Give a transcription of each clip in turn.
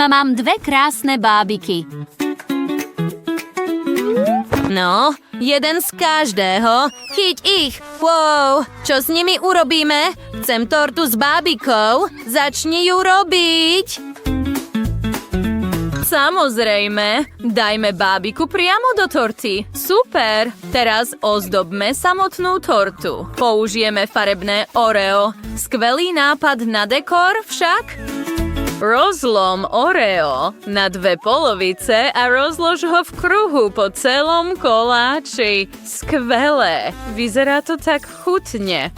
Mám dve krásne bábiky. No, jeden z každého. Chyť ich. Wow, čo s nimi urobíme? Chcem tortu s bábikou. Začni ju robiť. Samozrejme, dajme bábiku priamo do torty. Super, teraz ozdobme samotnú tortu. Použijeme farebné Oreo. Skvelý nápad na dekor však. Rozlom Oreo na dve polovice a rozlož ho v kruhu po celom koláči. Skvelé, vyzerá to tak chutne.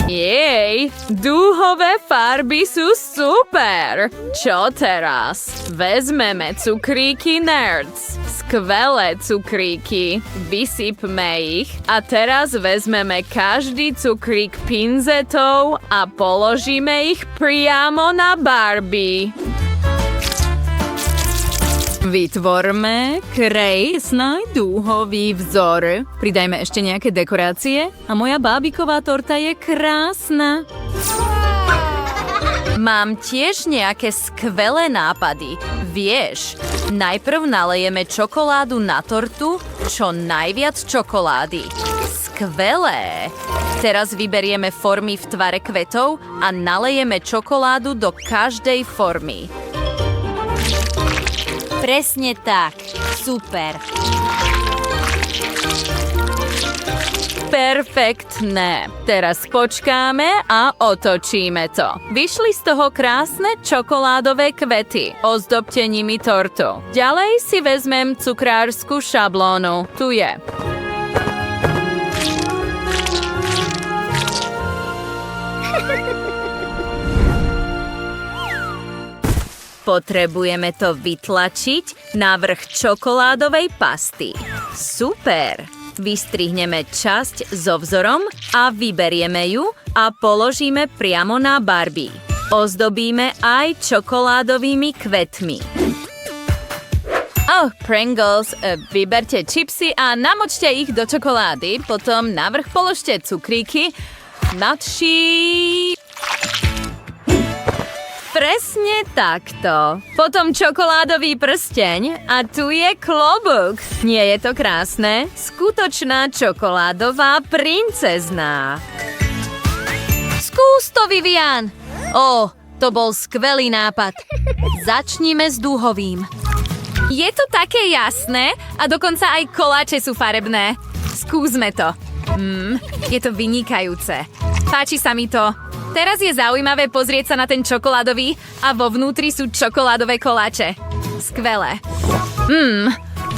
Jej, dúhové farby sú super! Čo teraz? Vezmeme cukríky Nerds. Skvelé cukríky. Vysypme ich a teraz vezmeme každý cukrík pinzetou a položíme ich priamo na Barbie. Vytvorme krásny dúhový vzor. Pridajme ešte nejaké dekorácie a moja bábiková torta je krásna. Mám tiež nejaké skvelé nápady. Vieš, najprv nalejeme čokoládu na tortu, čo najviac čokolády. Skvelé! Teraz vyberieme formy v tvare kvetov a nalejeme čokoládu do každej formy. Presne tak. Super. Perfektné. Teraz počkáme a otočíme to. Vyšli z toho krásne čokoládové kvety. Ozdobte nimi tortu. Ďalej si vezmem cukrársku šablónu. Tu je. Potrebujeme to vytlačiť na vrch čokoládovej pasty. Super! Vystrihneme časť so vzorom a vyberieme ju a položíme priamo na Barbie. Ozdobíme aj čokoládovými kvetmi. Oh, Pringles, vyberte čipsy a namočte ich do čokolády, potom na vrch položte cukríky, Presne takto. Potom čokoládový prsteň a tu je klobúk. Nie je to krásne? Skutočná čokoládová princezná. Skús to, Vivian! To bol skvelý nápad. Začnime s dúhovým. Je to také jasné a dokonca aj koláče sú farebné. Skúsme to. Je to vynikajúce. Páči sa mi to. Teraz je zaujímavé pozrieť sa na ten čokoládový a vo vnútri sú čokoládové koláče. Skvelé.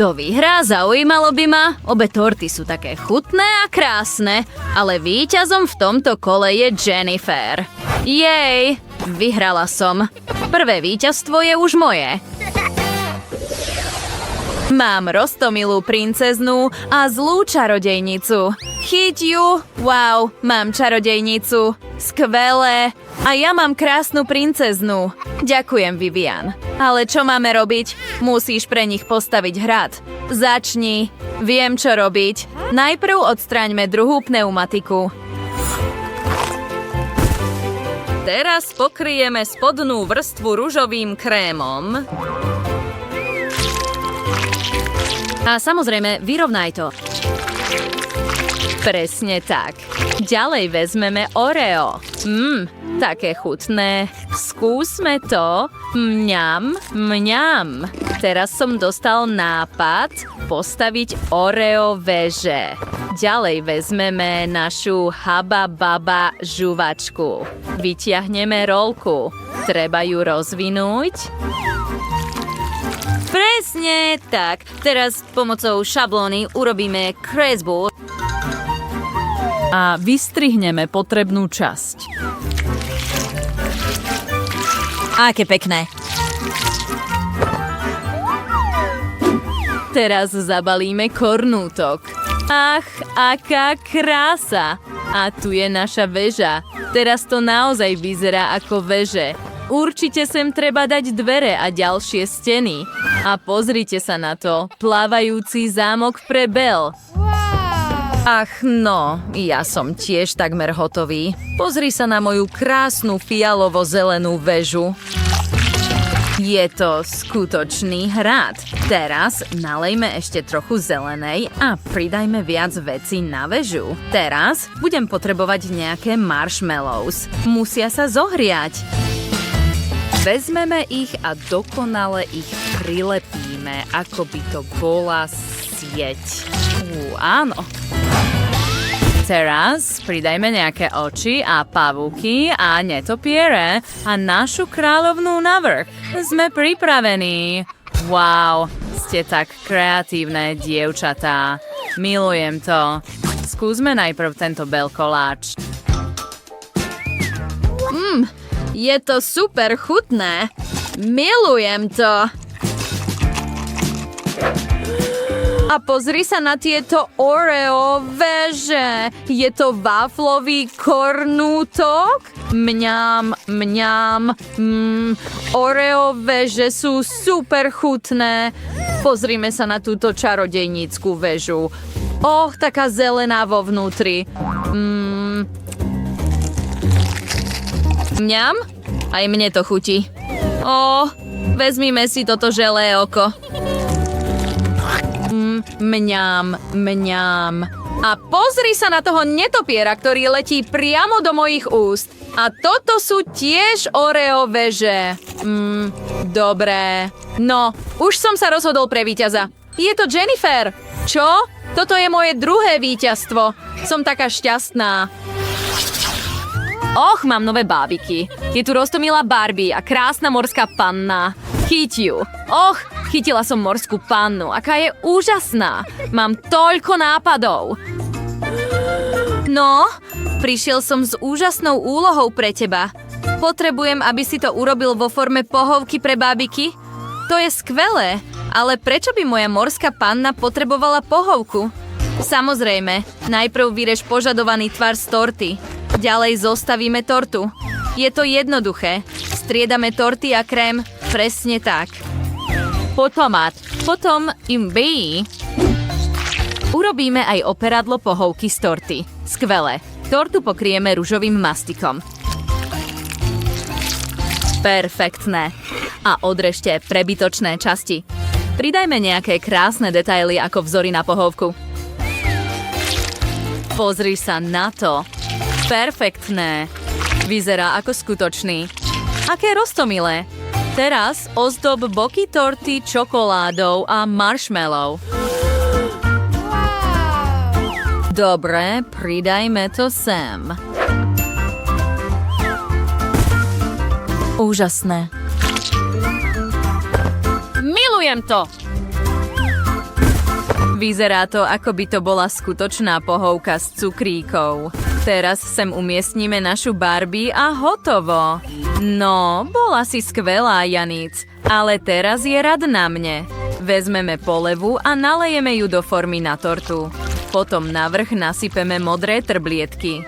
To vyhrá, zaujímalo by ma. Obe torty sú také chutné a krásne, ale víťazom v tomto kole je Jennifer. Jej, vyhrala som. Prvé víťazstvo je už moje. Mám roztomilú princeznú a zlú čarodejnicu. Chyť ju! Wow, mám čarodejnicu. Skvelé. A ja mám krásnu princeznú. Ďakujem, Vivian. Ale čo máme robiť? Musíš pre nich postaviť hrad. Začni. Viem, čo robiť. Najprv odstráňme druhú pneumatiku. Teraz pokryjeme spodnú vrstvu ružovým krémom. A samozrejme, vyrovnaj to. Presne tak. Ďalej vezmeme Oreo. Také chutné. Skúsme to. Mňam, mňam. Teraz som dostal nápad postaviť Oreo veže. Ďalej vezmeme našu Haba Baba žuvačku. Vytiahneme rolku. Treba ju rozvinúť. Presne tak. Teraz pomocou šablóny urobíme kresbu a vystrihneme potrebnú časť. Aké pekné. Teraz zabalíme kornútok. Ach, aká krása. A tu je naša väža. Teraz to naozaj vyzerá ako veže. Určite sem treba dať dvere a ďalšie steny. A pozrite sa na to, plávajúci zámok pre Belle. Ach no, ja som tiež takmer hotový. Pozri sa na moju krásnu fialovo-zelenú väžu. Je to skutočný hrad. Teraz nalejme ešte trochu zelenej a pridajme viac vecí na väžu. Teraz budem potrebovať nejaké marshmallows. Musia sa zohriať. Vezmeme ich a dokonale ich prilepíme, ako by to bola sieť. Áno. Teraz pridajme nejaké oči a pavúky a netopiere a našu kráľovnú navrch. Sme pripravení. Wow, ste tak kreatívne, dievčatá. Milujem to. Skúsme najprv tento belkoláč. Je to super chutné. Milujem to. A pozri sa na tieto Oreo veže. Je to waflový kornútok? Mňam, mňam. Oreo veže sú super chutné. Pozrime sa na túto čarodejnícku väžu. Taká zelená vo vnútri. Mňam? Aj mne to chutí. Vezmime si toto želé oko. Mňam, mňam. A pozri sa na toho netopiera, ktorý letí priamo do mojich úst. A toto sú tiež Oreo veže. Dobré. No, už som sa rozhodol pre víťaza. Je to Jennifer. Čo? Toto je moje druhé víťazstvo. Som taká šťastná. Mám nové bábiky. Je tu roztomilá Barbie a krásna morská panna. Chyť ju. Chytila som morskú pannu. Aká je úžasná. Mám toľko nápadov. No, prišiel som s úžasnou úlohou pre teba. Potrebujem, aby si to urobil vo forme pohovky pre bábiky. To je skvelé, ale prečo by moja morská panna potrebovala pohovku? Samozrejme, najprv vyrež požadovaný tvar z torty. Ďalej zostavíme tortu. Je to jednoduché. Striedame torty a krém. Presne tak. Potom imbí. Urobíme aj operadlo pohovky z torty. Skvelé. Tortu pokrieme ružovým mastikom. Perfektné. A odrežte prebytočné časti. Pridajme nejaké krásne detaily ako vzory na pohovku. Pozri sa na to. Perfektné. Vyzerá ako skutočný. Aké roztomilé. Teraz ozdob boky torty čokoládou a marshmallow. Dobre, pridajme to sem. Úžasné. Milujem to! Vyzerá to, ako by to bola skutočná pohovka s cukríkou. Teraz sem umiestnime našu Barbie a hotovo. No, bola si skvelá, Janic, ale teraz je rad na mne. Vezmeme polevu a nalejeme ju do formy na tortu. Potom navrch nasypeme modré trblietky.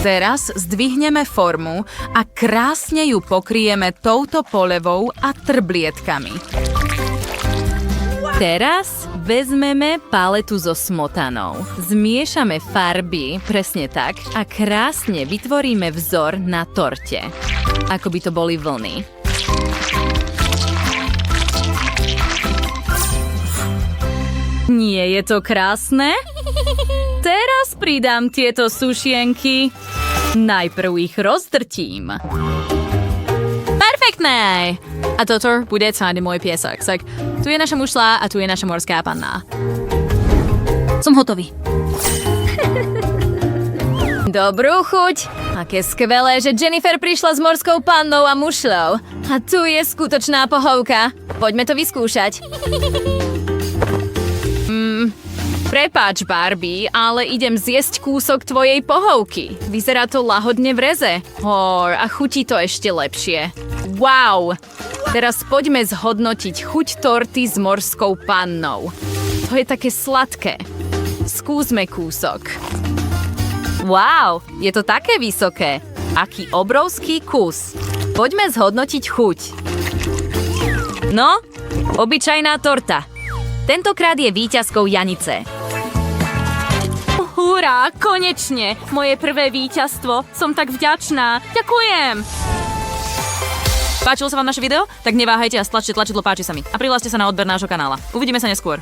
Teraz zdvihneme formu a krásne ju pokryjeme touto polevou a trblietkami. Teraz vezmeme paletu so smotanou. Zmiešame farby, presne tak, a krásne vytvoríme vzor na torte. Ako by to boli vlny. Nie je to krásne? Teraz pridám tieto sušienky. Najprv ich rozdrtím. Perfektné! A toto bude celý môj piesok. Tak tu je naša mušla a tu je naša morská panna. Som hotový. Dobrú chuť. Aké skvelé, že Jennifer prišla s morskou pannou a mušľou. A tu je skutočná pohovka. Poďme to vyskúšať. Prepáč, Barbie, ale idem zjesť kúsok tvojej pohovky. Vyzerá to lahodne v reze. A chutí to ešte lepšie. Wow! Teraz poďme zhodnotiť chuť torty s morskou pannou. To je také sladké. Skúsme kúsok. Wow, je to také vysoké. Aký obrovský kus. Poďme zhodnotiť chuť. No, obyčajná torta. Tentokrát je víťazkou Janice. Hurá, konečne! Moje prvé víťazstvo. Som tak vďačná. Ďakujem! Páčilo sa vám naše video? Tak neváhajte a stlačte tlačidlo páči sa mi. A prihláste sa na odber nášho kanála. Uvidíme sa neskôr.